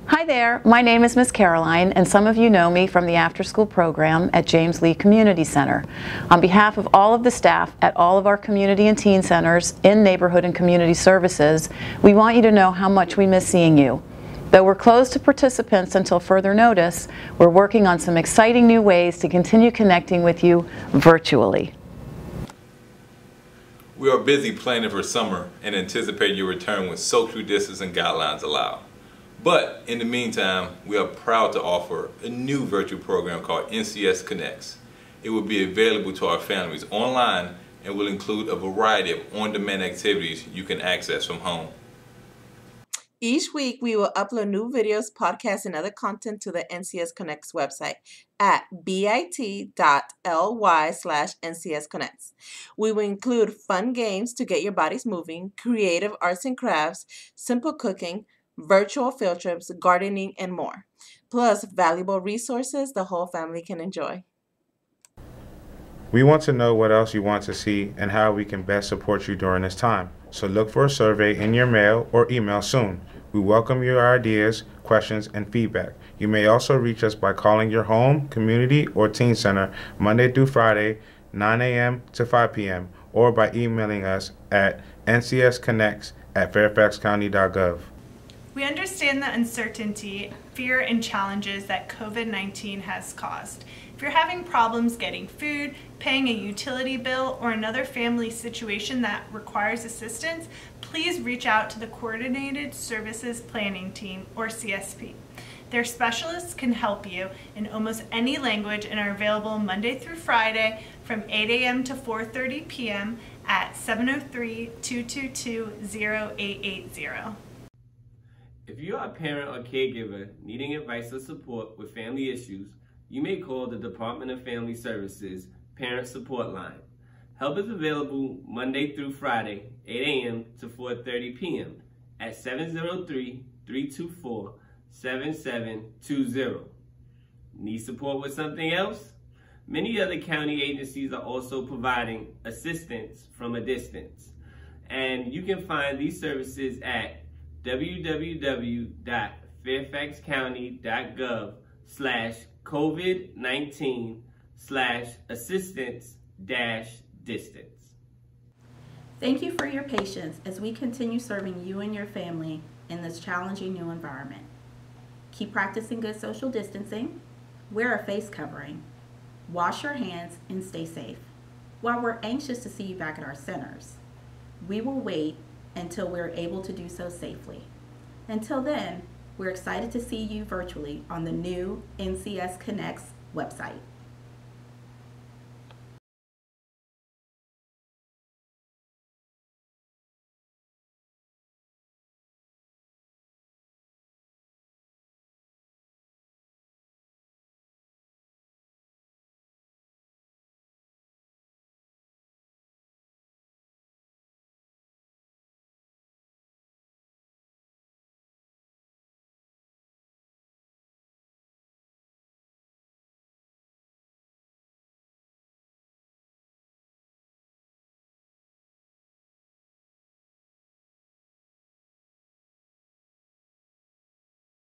Hi there, my name is Miss Caroline, and some of you know me from the after-school program at James Lee Community Center. On behalf of all of the staff at all of our community and teen centers in neighborhood and community services, we want you to know how much we miss seeing you. Though we're closed to participants until further notice, we're working on some exciting new ways to continue connecting with you virtually. We are busy planning for summer and anticipate your return when social distancing guidelines allow. But in the meantime, we are proud to offer a new virtual program called NCS Connects. It will be available to our families online and will include a variety of on-demand activities you can access from home. Each week, we will upload new videos, podcasts, and other content to the NCS Connects website at bit.ly/NCSConnects. We will include fun games to get your bodies moving, creative arts and crafts, simple cooking, virtual field trips, gardening, and more. Plus, valuable resources the whole family can enjoy. We want to know what else you want to see and how we can best support you during this time. So look for a survey in your mail or email soon. We welcome your ideas, questions, and feedback. You may also reach us by calling your home, community, or teen center Monday through Friday, 9 a.m. to 5 p.m., or by emailing us at ncsconnects@fairfaxcounty.gov. We understand the uncertainty, fear, and challenges that COVID-19 has caused. If you're having problems getting food, paying a utility bill, or another family situation that requires assistance, please reach out to the Coordinated Services Planning Team, or CSP. Their specialists can help you in almost any language and are available Monday through Friday from 8 a.m. to 4:30 p.m. at 703-222-0880. If you are a parent or caregiver needing advice or support with family issues, you may call the Department of Family Services Parent Support Line. Help is available Monday through Friday, 8 a.m. to 4:30 p.m. at 703-324-7720. Need support with something else? Many other county agencies are also providing assistance from a distance. And you can find these services at www.fairfaxcounty.gov/COVID-19/assistance-distance. Thank you for your patience as we continue serving you and your family in this challenging new environment. Keep practicing good social distancing, wear a face covering, wash your hands, and stay safe. While we're anxious to see you back at our centers, we will wait until we're able to do so safely. Until then, we're excited to see you virtually on the new NCS Connects website.